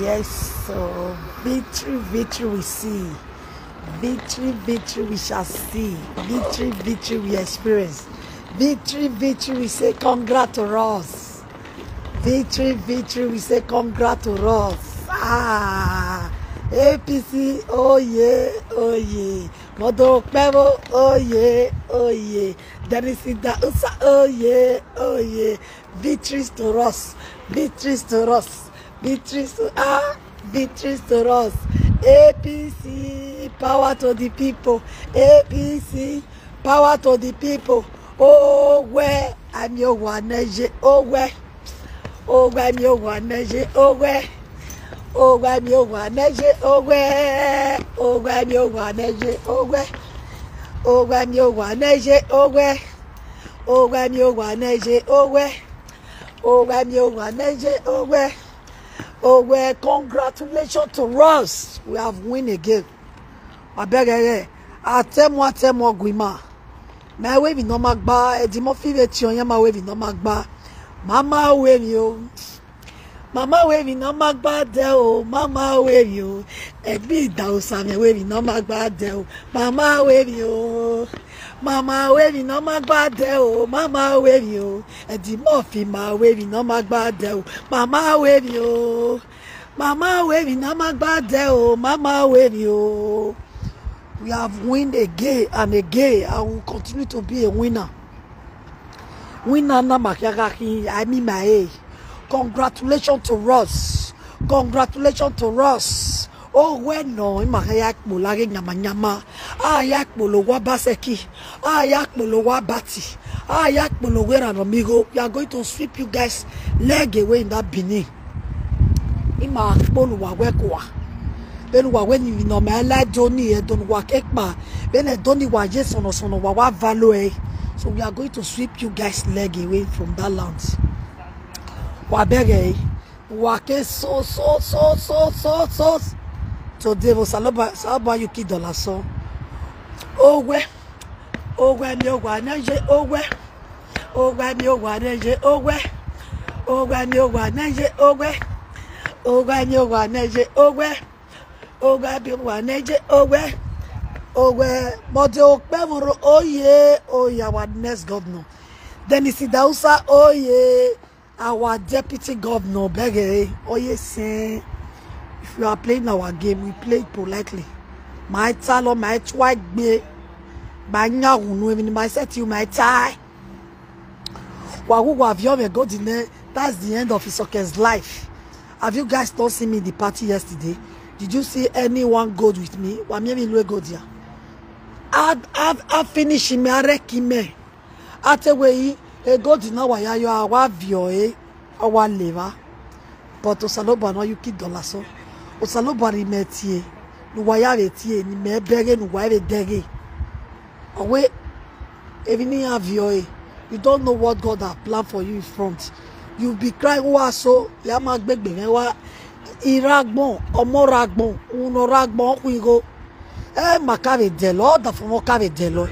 Yes, so victory, victory we see. Victory, victory we shall see. Victory, victory we experience. Victory, victory we say congrats to us. Victory, victory we say congrats to us. Ah, APC, oh yeah, oh yeah. Modo Pebo, oh yeah, oh yeah. Naijawatch, oh yeah, oh yeah. Victories to us, victories to us, victories to victories to us. APC, power to the people. APC, power to the people. Oh, where I'm your one, oh, where. Oh, I'm your one, oh, where. Oh, I'm your one, oh, where. Oh, I'm your one, oh, where. Oh, I'm your one, oh, where. Oh, I'm your one, oh, where. Oh, I'm your one, oh, where. Oh, well, congratulations to us. We have win again. I beg you. I tell moi Guima. My way we no magba. Edimo five tion my way we no magba. Mama way you. Mama way we no magba deo. Mama way you. Ebi Idahosa me way we no magba deo. Mama way you. Mama way we no magba deo. Mama way you. Edimo fi ma way we no magba deo. Mama way you. Mama way we no magba deo. Mama way you. We have won again and again. I will continue to be a winner. Winner na makiagaki. I mean my age. Congratulations to us. Congratulations to us. Oh, when no, yak mulari nyama. Yak molo wabaseki. Yak molo wabati. Yak molo wera no migo. We are going to sweep you guys leg away in that Benin. Ima bolu wawekwa. Benu waweni no mala Johnny e don wakekma. Benu doni waje sono wawa valoe. So we are going to sweep you guys leg away from that land. Wabege wake so today was salaba yuki dollar so oh we mi ogwa neje oh we mi ogwa neje oh we mi ogwa neje oh we mi ogwa neje oh we mi ogwa neje oh we Modo Okpamoro oh yeah our next governor. Then is Idahosa oh yeah our deputy governor Begere oh yes. If you are playing our game, we play it politely. My talo, my twag be, my nyahunu, even my set you my tie. Wawu have you ever got in there? That's the end of Isoken's life. Have you guys not seen me in the party yesterday? Did you see anyone go with me? Wamiemi go there. I finish him, I wreck him. I tell you, a god in our ya, you are our view, our liver. But Osaloba no you kid dollar so. Osaloba rimetie. No waya retie ni me bere no waya dege. Away even have you don't know what God has planned for you in front. You'll be crying wa so ya ma gbegbe wa iragbon omoragbon unoragbon we go makave delo da for makave delo.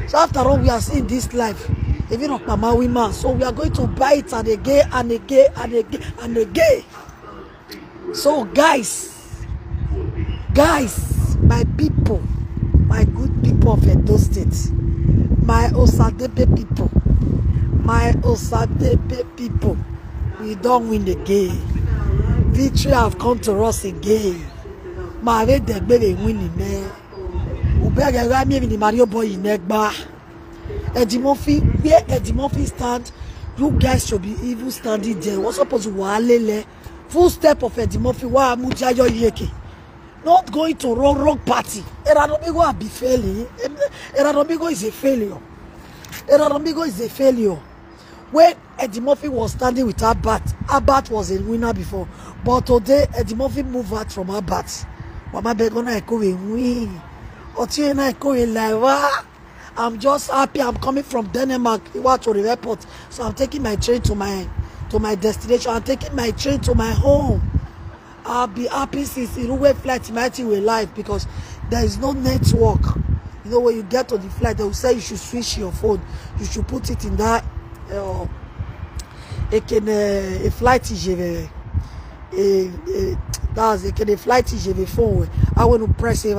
So after all we are seeing this life even of mama women, so we are going to buy it and again and again and again and again. So guys, my people, my good people of Edo State, my Osadepe people, we don't win again. Victory have come to us again. My red the baby winning there. Ubega rami ni Mario boy in Negba. Edimofi, where Edimofi stand, you guys should be even standing there. What's supposed to walele? Full step of Edimofi, wa mujayo yeke. Not going to wrong party. Eradomigo be failing. Eradomigo is a failure. Eradomigo is a failure. When Edimofi was standing with Albert was a winner before. But today, Edimofi moved out from Albert. Mama begona eko win. Otiena eko live. I'm just happy. I'm coming from Denmark to the airport, so I'm taking my train to my destination. I'm taking my train to my home. I'll be happy since Iruwe flight mighty will live because there is no network. You know when you get to the flight, they will say you should switch your phone. You should put it in that a flight is That's it. The flight TGV phone. I want to press it.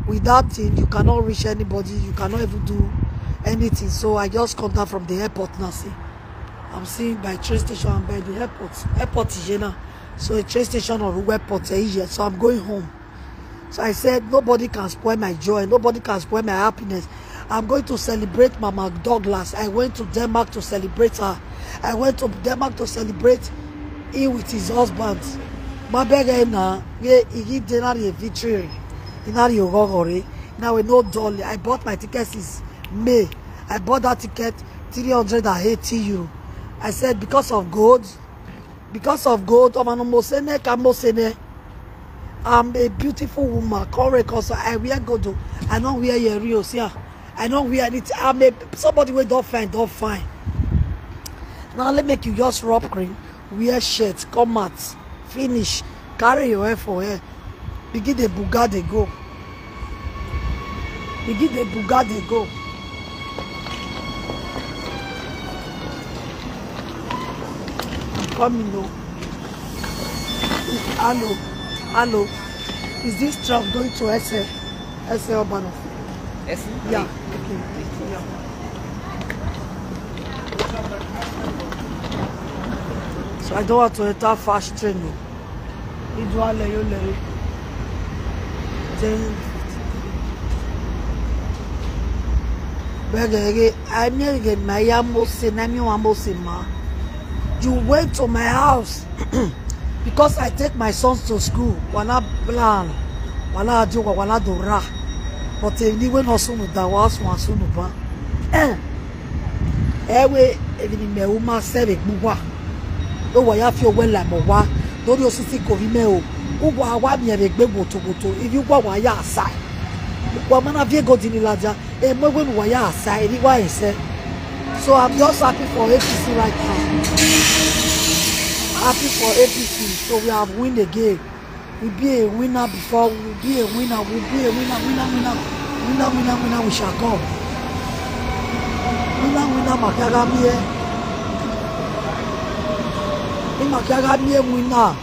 Without it, you cannot reach anybody. You cannot even do anything. So I just come down from the airport now. See, I'm seeing by train station and by the airport. Airport is here now. So a train station or airport is here. So I'm going home. So I said, nobody can spoil my joy. Nobody can spoil my happiness. I'm going to celebrate Mama Douglas. I went to Denmark to celebrate her. I went to Denmark to celebrate him with his husband. My beggar now, he did not a victory. Now we know dolly. I bought my ticket since May. I bought that ticket 380 euro. I said because of gold, I'm a beautiful woman. Correct. Also, I wear gold. I don't wear your reals here. I don't wear it. I'm somebody who don't fine. Now let me make you just rub cream, wear shirts, come out, finish, carry your hair for hair. Begin the buga they go. Begin the buga they go. I'm coming now. Hello. Is this truck going to SL Urban? SL? Yeah. Okay. Yeah. So I don't want to enter fast train. Then you went to my house because I take my sons to school. Wana plan, wana do, wana do ra. But anyway, no sunu da was one sunu ba. Ewe even me uma sebe buwa. O wa ya fi owe la mo wa. Lori osisi ko vi me o. Uwa wa mi ere gbe botoboto. If you wa wa ya asai. Wa mana vie go dinilaja. E mo we wa ya asai. Ni wa ise. So I'm just happy for APC right now. Happy for APC. So we have win the game. We'll be a winner before. We'll be a winner. We'll be a winner. Winner. We shall come. Winner. Makagamie. Makagamie winner.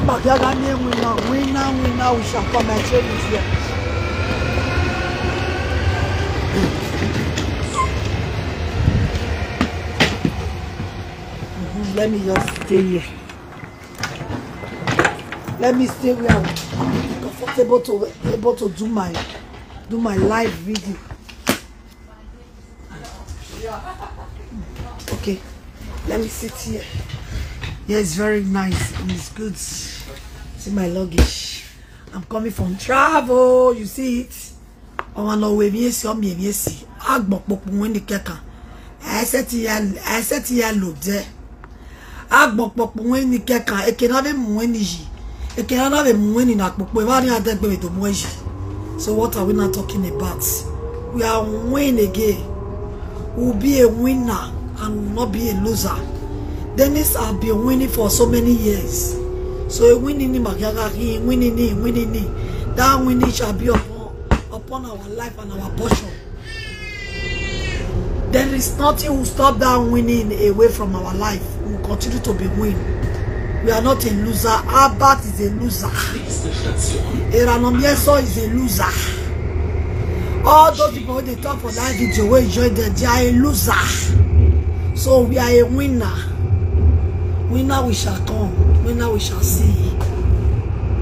Makagamie winner. We shall come. My train is here. Let me just stay here. Let me stay where I'm comfortable to do my live video. Okay, let me sit here. Yeah, it's very nice and it's good. See my luggage. I'm coming from travel. You see it? I want to wear me see. When the keka. I said here look there. When the keka. It cannot be mweniji. It cannot be mweni na so what are we not talking about? We are winning again. We'll be a winner and will not be a loser. Dennis have been winning for so many years. So winning, that winning shall be upon our life and our portion. There is nothing will stop that winning away from our life. We will continue to be winning. We are not a loser. Albert is a loser. Eranomieso is a loser. All those people when they talk for that video, where you join them, they are a loser. So we are a winner. Winner we shall come. Winner we shall see.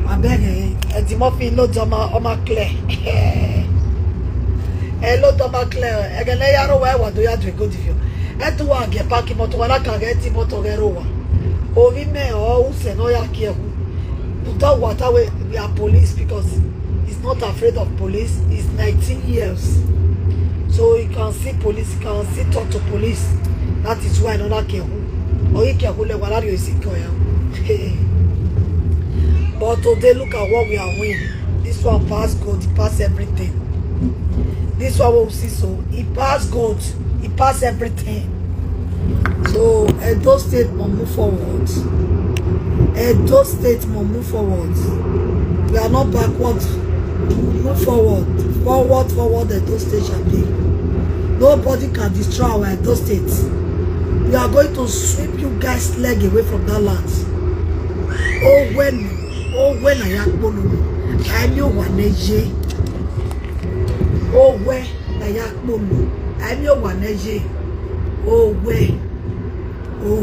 I beg you. Edimofi lo doma oma clear. Hello doma clear. Egele yaro wa wa do ya do go divio. Etu wa ge park moto wala ka ge ti moto gero wa. Ovi me o se no ya ki ehu. Don't what we are police because he's not afraid of police. He's 19 years. So he can see police, he can see talk to police. That is why another kehu. Or he can hold a you see but today look at what we are winning. This one pass gold, he pass everything. This one will see so he pass gold, he pass everything. So Edo State will move forward. Edo State will move forward. We are not backward. Move forward. Forward, Edo State shall be. Nobody can destroy our Edo State. We are going to sweep you guys' leg away from that land. Oh when I am your one AJ. Oh when I am your one AJ. Oh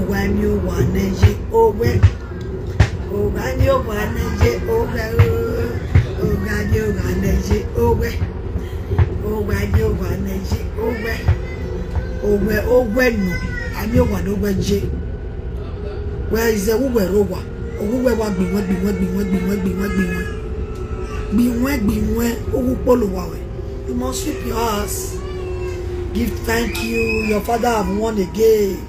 when you one AJ. Oh when you one AJ. Oh when you one AJ. Oh when you one AJ. Oh when I'm your one over J. Where is the Uber over? Uber what be what. You must sweep your ass. Give thank you. Your father have won again.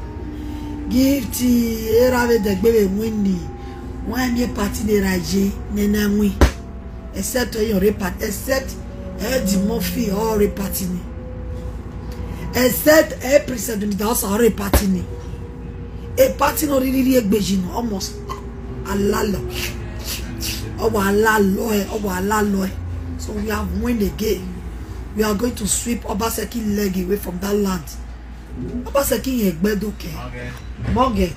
Give tea. Erave the baby windy. Why me party the Raji? Nena we. Except your repart. Except Eddie Murphy or reparting. Except a president that's already partying. A party no really beijing almost a lalo. So we have won the game. We are going to sweep Obaseki leg away from that land. Obaseki egbedoke. Moge.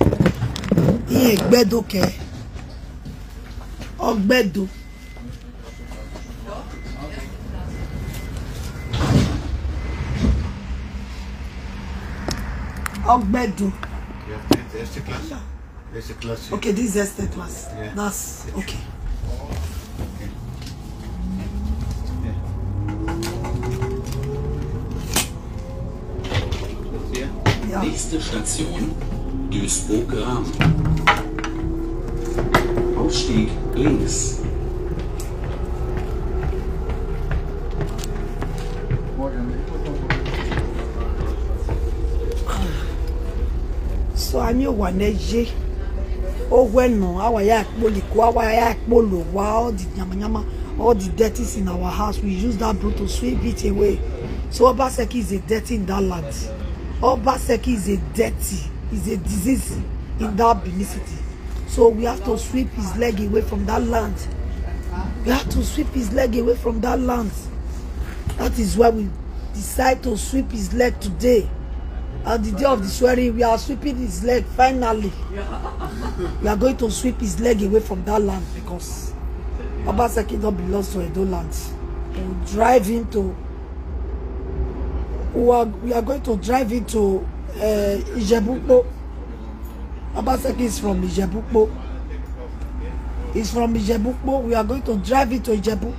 Egbedoke. Ogbedo. Ogbedo. Okay, this is the estate class. Yeah. That's okay. Ja. Nächste Station, Duisburg-Ram. Ausstieg links. So I'm your one AJ. Oh, when no, our yak bully, all the yama, all the dirties in our house, we use that broom to sweep it away. So Obaseki is a dirty in that land. Obaseki is a dirty, is a disease in that Benicity. So we have to sweep his leg away from that land. We have to sweep his leg away from that land. That is why we decide to sweep his leg today. On the day of the swearing, we are sweeping his leg finally. We are going to sweep his leg away from that land because Obaseki don't belong to Edo land. We'll drive him to. We are going to drive into Ijebupo. Obaseki is from Ijebupo. He's from Ijebupo. We are going to drive into Ijebu.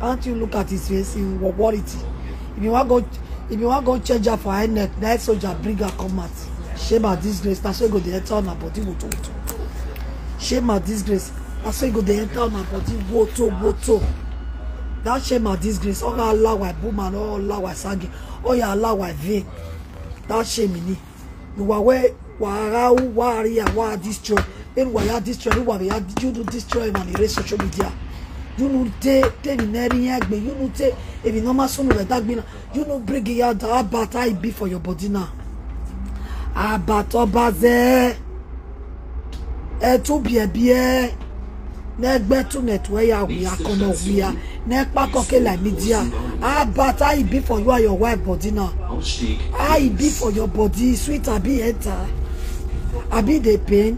Can't you look at his face? He will worry. If you want to go change her for her neck, that soldier bring her come out. Shame and disgrace. That's why go the enter on her body. Shame and disgrace. That's why go the enter on her body. Woto. That shame and disgrace. All allow my boom and all allow my sang. All you allow my vein. That shame in it. You are where warrior destroy. Then why you destroy? You do destroy and erase social media. You know take in area. You know take if you normal son of that you know bring it out about I be for your body now. Albert Obazee. To be Negbetu netwaya we are kono we are nekpa koke la media. But I be for you and your wife body now. I be for your body, sweet I be enter. I be the pain.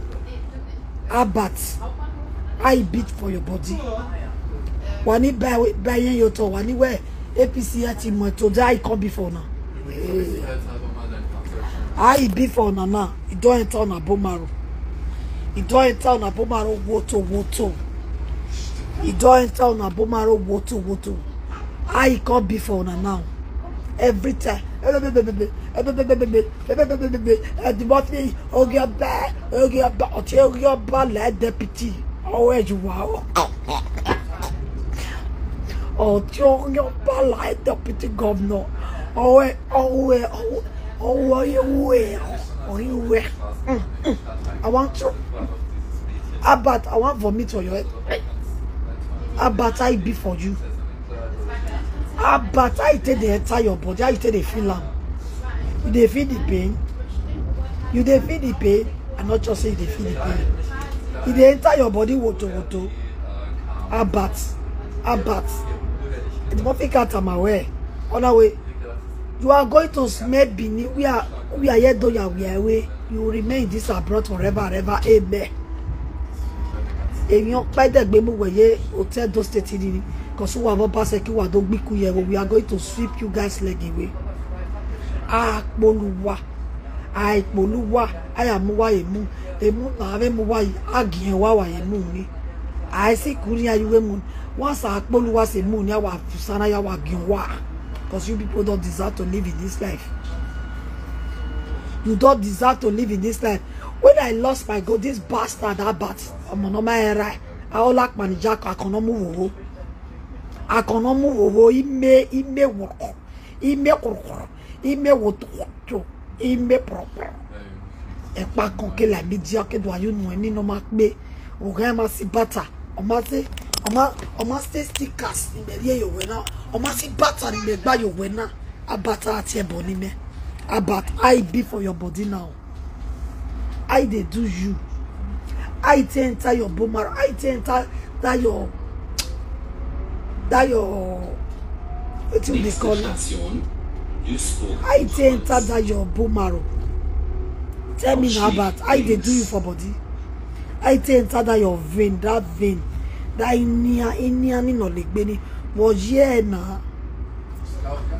But I beat for your body. Wani buy your to wani where APC team to die come before now. I be for now. It don't enter on a bomaro. It don't enter on a bomaro woto. It don't enter on a bomaro woto. I come before now. Every time. The body like deputy. Always wow. Oh, your like deputy governor. You I want to. But I want vomit for your head. But I be for you. But I take the entire body. I take the feel. You dey feel the pain. You dey feel the pain. I'm not just saying they feel the pain. You dey enter your body woto. But Albert. The Murphy cat am aware. On our way. You are going to smell Bini. We are here though we are away. You will remain in this abroad forever and ever. Amen. If you buy that baby where hotel those state because we have pass we are going to sweep you guys leg away. Ah, Boluwa. I Boluwa. I am emu na ave muwa agian wa emu ni. I see kuria you emu. Once I Boluwa say emu ya wa fusana ya wa agian wa. Because you people don't deserve to live in this life. You don't deserve to live in this life. When I lost my God, this bastard, that bat, I'm on my era. I all like manager. I cannot move. I cannot move. He may work. He may proper. Epa konke la media ke do you know any no mak be. O ga ma si bata. O ma stay stickers in the year you wena. O ma si bata in the gba you wena. Abata at your body me. About I be for your body now. I they do you. I enter your boomer. I enter that your what do they call it? I enter that your boomer. Tell me now about I they do you for body. I enter that your vein, that inia no legbeni was here now.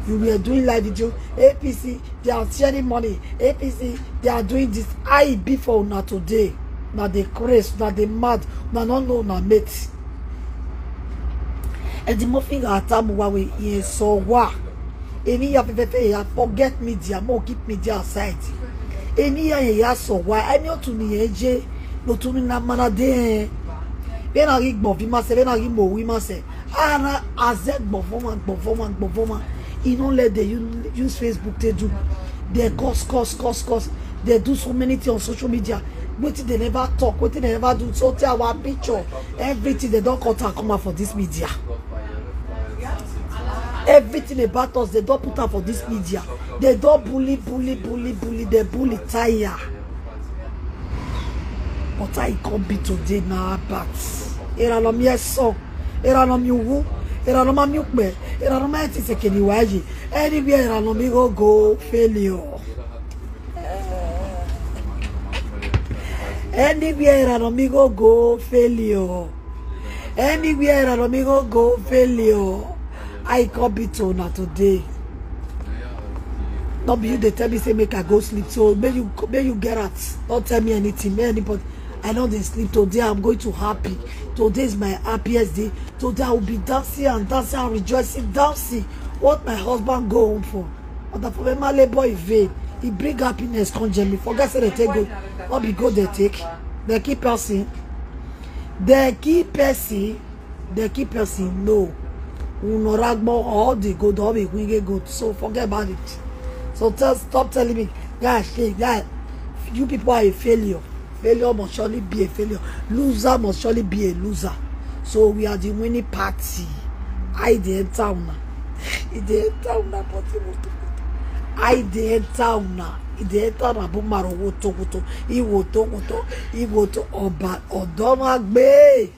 You were doing live video. APC, they are sharing money. APC, they are doing this. I before now today. Now they crazy, now they mad, now no know now mate. And the more thing at time we is so what? Any of the forget media, more keep media aside. Any ya so why I know to Naija, no to me na mana de. When I get more, we must say. When I get more, we must say. Ana azet performance. You don't let they use Facebook. They do. They cost. They do so many things on social media. What they never talk. What they never do. So tell our picture. Everything they don't contact come out for this media. Everything about us they don't put out for this media. They don't bully. They bully tire. But I can't be today now. But era no mi eso. Era no mi wu. Era no ma mi ukbe. Era no ma ti sekeni waji. Anywhere era no mi go failure. Anywhere era no mi go failure. Anywhere era no mi go failure. I can't be told now today. Not be you they tell me say make I go sleep. So may you get out. Don't tell me anything. Anybody. I know they sleep. Today I'm going to happy. Today is my happiest day. Today I will be dancing and rejoicing, dancing. What my husband go home for? But for my labor vain. He bring happiness, conjure me. Forget say they take go. What be go they take? They keep person. No. All the good, all the good. So forget about it. So stop telling me, guys, you people are a failure. Failure must surely be a failure. Loser must surely be a loser. So we are the winning party. I the town. The town. I the town. The town. Bumaro woto. Iwoto. Oba. Odomagbe.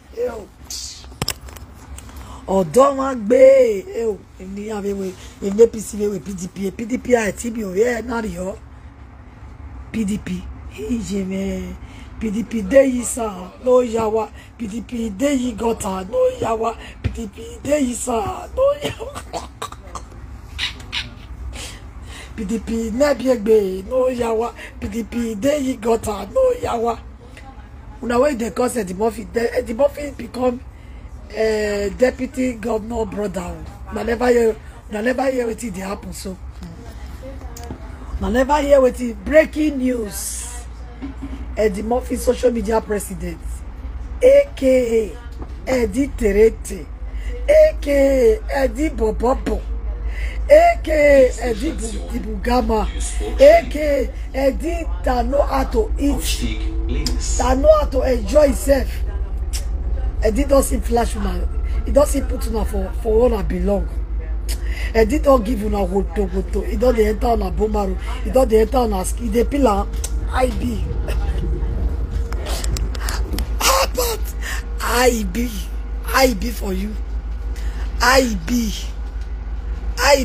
Odomagbe. Ni ave we. Ni PCV we PDP. PDP a tibi o ye na rio. PDP. Ijeme. PDP Deisa, no yawa. PDP Dei gota, no yawa. PDP Deisa, no yawa. PDP Nebiegbe, no yawa. PDP Dei gota, no yawa. Una way the cause the Murphy become deputy governor brother. Never hear what it happen so. Never hear what it breaking news. Eddie Murphy social media president, aka Eddie Terete, aka Eddie Bobobo, aka Eddie Bugama, aka Eddie that know how to eat, that know how to enjoy himself. Eddie doesn't flash una, he doesn't put una for all that belong. Eddie don't give una woto, he don't enter on a bomaro, he don't enter on a ski, the pillar. I be for you. I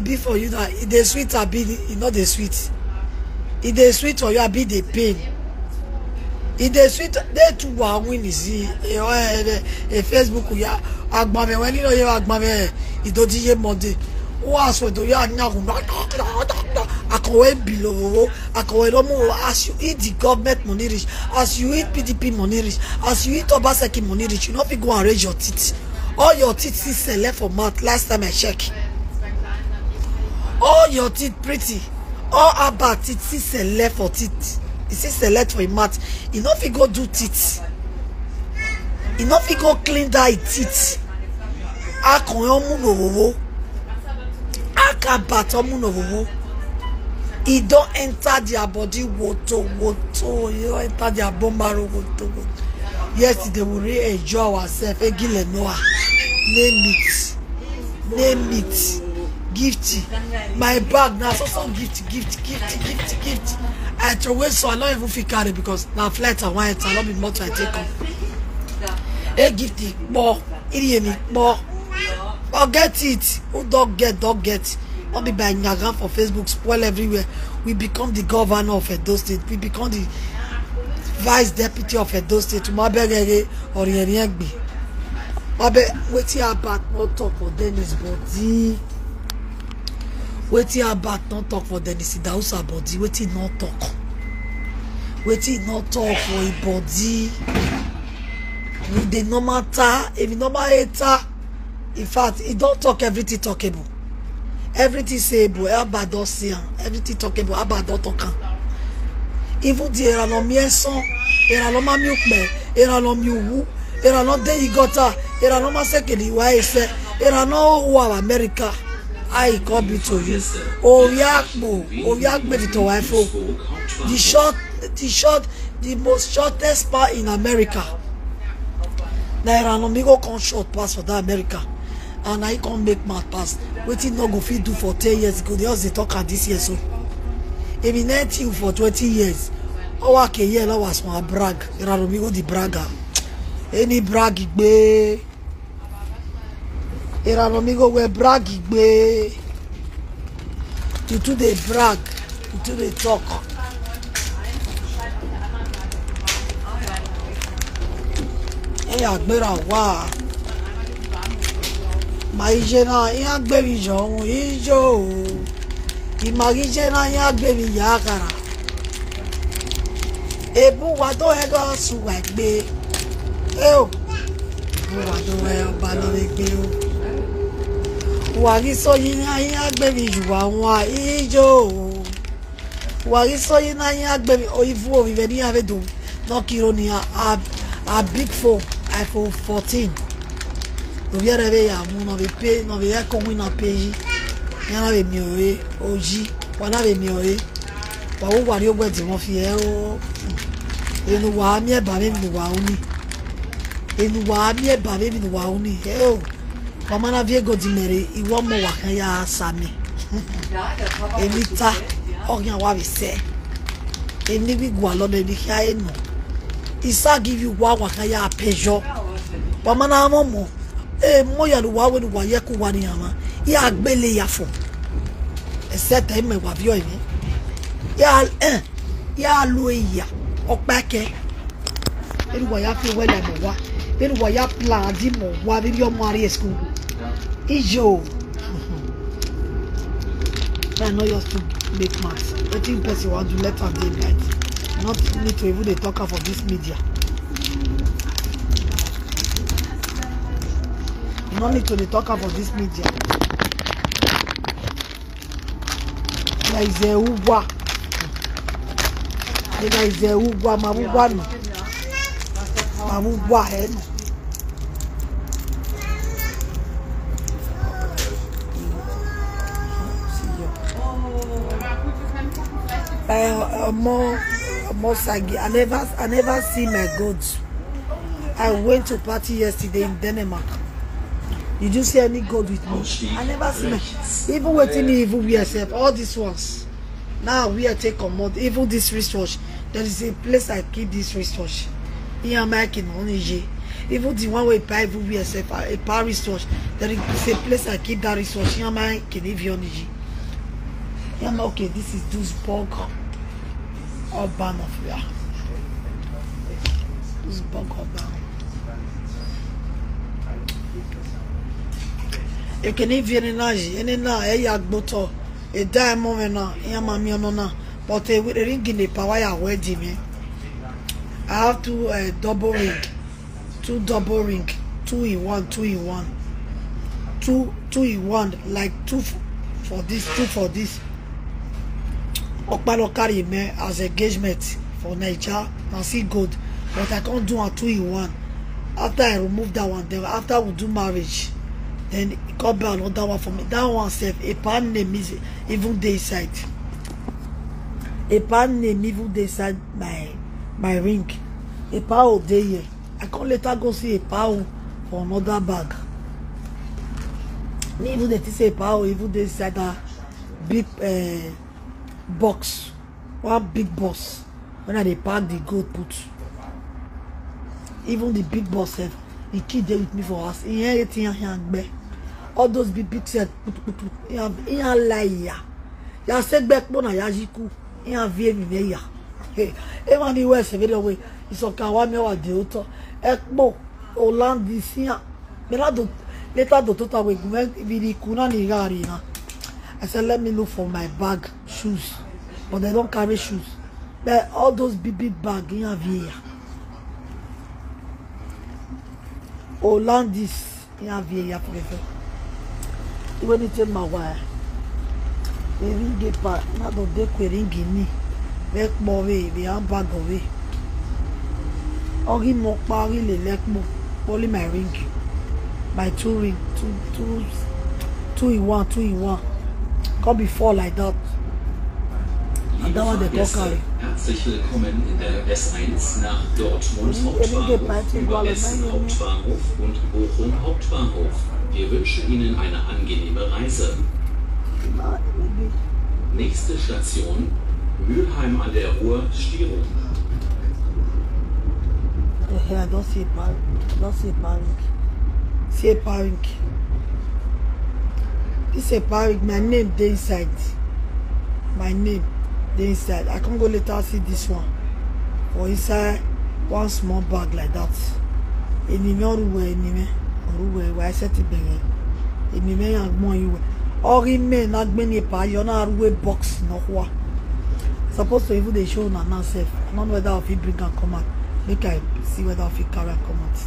be for you now. It is sweet, I be not the sweet. It is sweet for you, I be the pain. It is sweet. They too are winning. See, Facebook, yeah, Agmame, when you know you Agmame, it don't hear Monday. Was what do you now? I can wait below. I can wait more. As you eat the government money rich, as you eat PDP money rich, as you eat Obaseki money rich, you not be go and raise your teeth. All your teeth is left for mouth. Last time I check, all your teeth pretty. All about teeth is left for teeth. It is left for a mouth. You not go do teeth. You not go clean that teeth. I can no. It don't enter their body. Woto. You don't enter their bombaro. Woto. Yesterday we really enjoy ourselves. Egile Noah. Name it. Gift. My bag now so gift. I throw away, so I don't even feel carry because now flight I want I don't be much I take off. Hey, gift more. More. Forget it. Who don't get. Don't be buying Nyagan for Facebook, spoil everywhere. We become the governor of Edo State. We become the vice deputy of Edo State. Mabegere or Yeriegbe. Waiting about not talk for Dennis body. Waiting about not talk for Dennis Idahosa body. Waiting not talk. Waiting not talk for a body. With the normal ta, if normal hater. In fact, it don't talk everything talkable. Everything sayable, Albert Obazee, everything talkable, Albert don't talk. Even the erano mieson, erano mamiukme, erano miuwu, erano de igota, erano masekeli waise, erano wa America. I come to you. Oyakbe to wife. The most shortest part in America. Now erano migo con short pass for that America. And I can't make my pass. Waiting not go fit do for 10 years ago. They also talk at this year so. If you net you for 20 years, our year was my brag. You know me go the bragger. Any brag be. You know me go we brag be. You do the brag. You do the talk. Hey, agbera wa. Maijena ya gbebi jo ijo imagijena ya gbebi yakara ebu wa do he go suwa gbe o bu wa do he oba lo gbe o wa ri so yin ya gbebi juwa won ijo wa ri so yin ya gbebi o ifu o vive ni ave do no kiro ni a big phone iPhone 14. Nous vient réveiller à mon pay, nous vient comme une pays. Il y en avait mieux, oji, on avait mieux. Pour vous voir, vous êtes mon fier. Et nous voyons mieux, bah même nous voyons. Et nous voyons mieux, bah même nous voyons. Eh oh, comment la vieille godimere, il voit mon wakaya sami. Et mita, organ wavise. Et ni bi gwalo de bi kae no. Isa give you wakaya pejo. Pamana momo. Moya lu wawe lu waye ku wani ama ya agbele ya fo esete me wa bio imi ya lu iya opake elu wa ya fi wele mo wa elu wa ya plan di mo wa bi yo mo ari school ijo I know you have to make maths. I think person want to let her be right. Not need to even talk for this media. No need to talk about this media. There is a uwa. There is a uwa. Mabuwa no. Mabuwa hen. More sagi. I never see my goods. I went to party yesterday in Denmark. Did you see any gold with me? I never see my. Even waiting me, even we accept all these ones. Now we are take on more. Even this wristwatch. There is a place I keep this wristwatch. Here I'm making only. Even the one where I even wear a Paris watch. There is a place I keep that resource. Yeah, my Canadian. Yeah, okay, this is Duisburg. Urban of yeah. Duisburg Urban. You can even imagine, and now a yak bottle, a diamond, and mammy on but with a ring in the power wedding me. I have two double ring, two double ring, 2 in 1, 2 in 1, 2 in 1, like 2 for this, 2 for this. Okpalo carry me as engagement for Naija, now see good, but I can't do a 2 in 1. After I remove that one, then after we do marriage. Then it come back another one for me. That one said a pan name is even day side. A pan name even day side my ring. A power day here. I can't later go see a power for another bag. Even that is a power even day side a big box. One big box. When I pack the gold put. Even the big boss said he kid there with me for us. He ain't anything here. All those big said, he a liar. Ya said back bona yajiku. He a vie mi meya. Hey, man, the West very way. Isoken wa me wa de oto. Ekpo Holland this year. Me la do later do total we vi kuna ni gari na. I said let me look for my bag, shoes, but they don't carry shoes. But all those big bag in a vie. Holland this in a vie forever. When it tell my wife, we ring pa na do de ringi ni, lek mo we bag away. Ogi mo pari le lek mo, only my ring, my 2 ring, 2 in 1, 2 in 1. Can't be 4 like that. And that one they talk carry. Herzlich willkommen in der S1 nach Dortmund Hauptbahnhof, über Essen Hauptbahnhof und Bochum Hauptbahnhof. Wir wünschen Ihnen eine angenehme Reise. Nächste Station, Mülheim an der Ruhr, Stierung. Yeah, don't say panic. Don't say panic. Say panic. This is panic. My name dey inside. My name dey inside. I can't go later see this one. Or inside one small bag like that. Anywhere. Why set it there? Anywhere and more you. Or remain not many pa. You're not a box no what. Supposed to even they show now safe. I don't know whether if you bring and come out. Make I see whether if you carry and come out.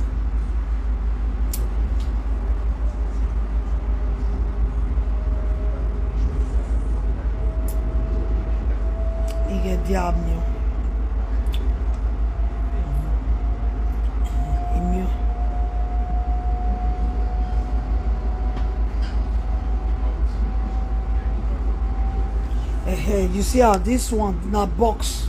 You get the avenue. You see how this one now box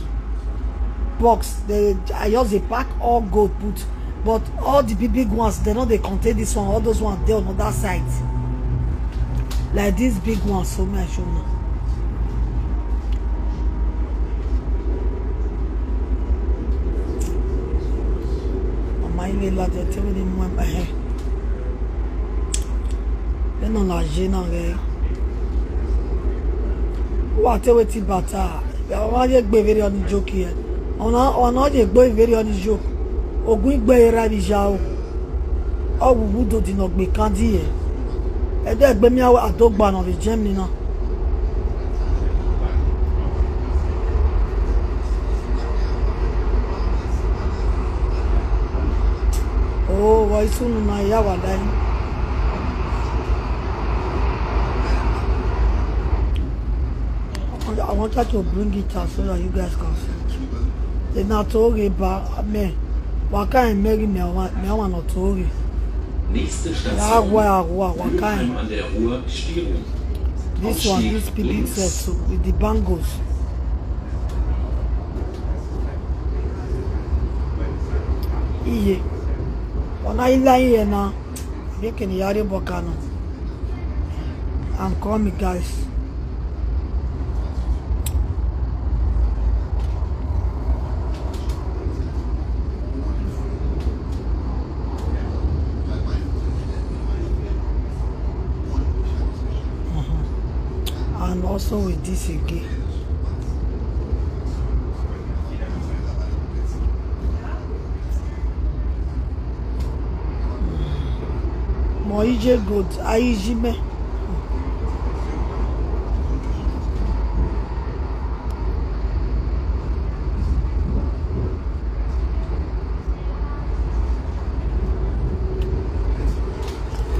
I use a pack all gold put, but all the big ones they know they contain this one. All those ones they on other side like these big ones. So me I show now. My little they tell me my hair. They no la gêne again. What a witty butter. I want to be very on the joke here. On not a boy very on the joke. Or going by a radijao. Or would do not be candy. And that be me a dog ban of the Germany now. Oh, why soon Naijawatch? I wanted to bring it out so that you guys can see. They're not talking about me. What kind of Mary me want not talking? Nächste Station, Mülheim an der Ruhr, Stierung. This one, this big set with the bangles. Yeah. When I lie here now, making the yard bokano. I'm coming, guys. and also with this again. Moije good, Aijime.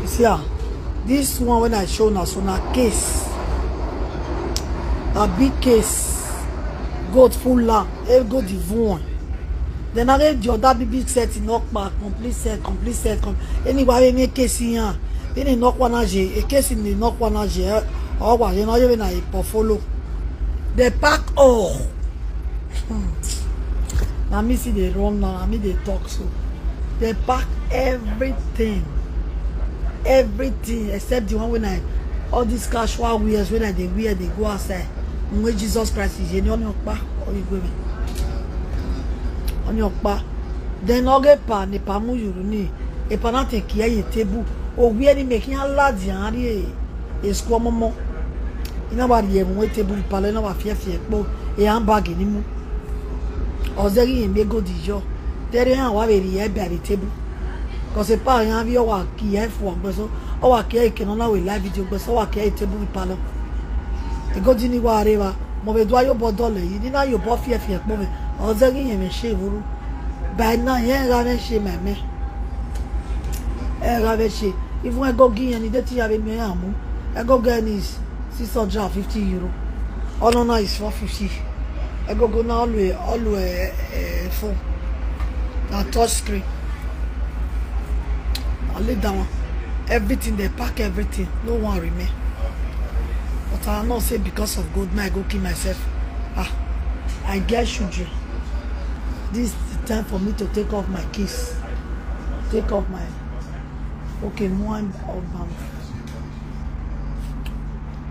See, this one when I show now, so now case, a big case, goat full lamb, every go the one. Then I read the other big set in knock back, complete set. Anyway, make case here. Then in knock one a case in the knock one a or what you know even a portfolio. They pack all. Now me see they run now, I mean they talk so. They pack everything. Everything except the one when I all these casual wears when I they wear they go outside. When Jesus Christ is on your back or you go on your back. Then oge pa ne pa mu yuruni e pa na take here table o we any making a lad yan e squad momo ina ba ye mo table pa le na ba fie po e handbag ni mu ozeri en be go dijo tere han wa be ri e be table. Because c'est pas rien vieux qui est fou en besoin ou qui est que non a live vidéo besoin ou qui est table parle et go dini wa arriva mo be doyo bodole yi na yo bo fie po me o ze gi yen me she vuru ba na yen ga me she meme e ga be she if we go gi yen ni de ti ave me amu e go get is 650 euro all no is 450 e go na always phone na touch screen. I lay down everything, they pack everything, no one remain. But I not say because of God, I go kill myself. I get children. This is the time for me to take off my keys. Take off my one of them.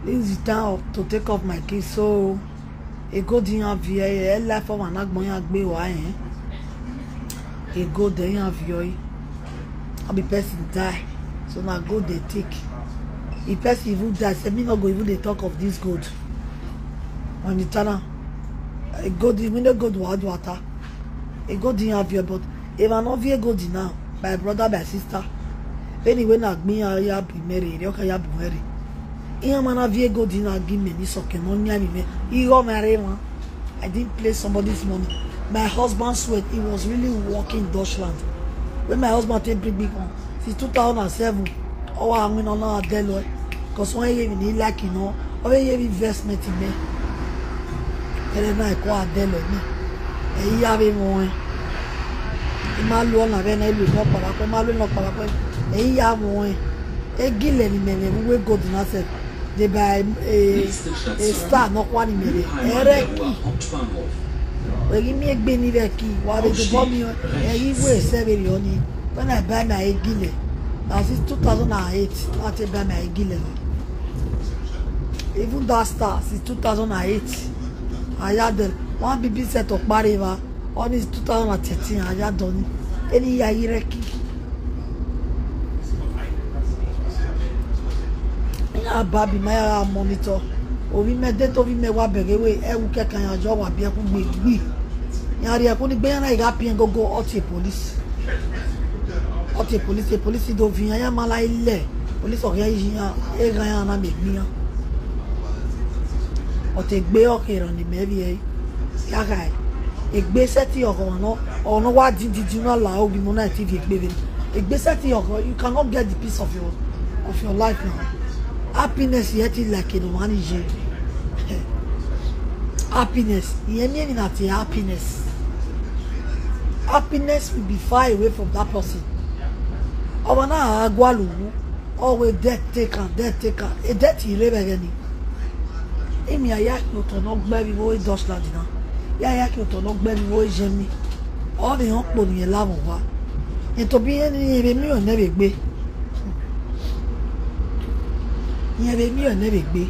This is the time to take off my keys. So a go in VA, life of an agbe a go there in VA. I'll be person die, so now go they take. If person even die, say me not go even they talk of this gold. When the turn, a gold we not go to hard water. A gold in have you, but if I not via gold now, my brother, my sister. Anyway, now me I be married. You can be married. If I not via gold in, give me this Isoken. No near me. He got married, man. I didn't play somebody's money. My husband sweat. He was really working in Deutschland. When my husband take big one, since 2007, oh, I'm going on a Deloitte. Because when you even like, you know, or you have investment in me. And then I call a Deloitte. And you have him on. You might loan a venue, you go up, you might loan up, and you have one. A gillen in me, we go to Nasser. They buy a star, not one in me. Well, give me a benny key. While they bought me, and he weighs 7 million. When I buy my gillet, now since 2008, I take buy my gillet. Even that star since 2008, I had one BB set of Bariva on his 2013. I had done any year key. I baby my monitor. Ovi me det ovi me wa bere we e wu ke kan ajo wa bi e ku gbe yari e ku ni gbe yan na ga pin go oti police do vi yan mala ile police o ya yi yan e ga yan na me gbi yan o te gbe o ke ran ni me bi e ya ga e gbe seti o no wa di na la o bi mo na tv gbe e gbe seti o you cannot get the peace of your life now. Happiness yet is like in one year. Happiness. Happiness. Happiness will be far away from that person. Always death taker. A death you live again. Emi ayak no to no gbe bi wo Deutschland na. Ya ayak no to no gbe bi wo Germany. All the hon po ni la mo wa. En to bi ni ebe mi o ne be gbe. Ìyẹn bẹ mí ò ní lè gbé.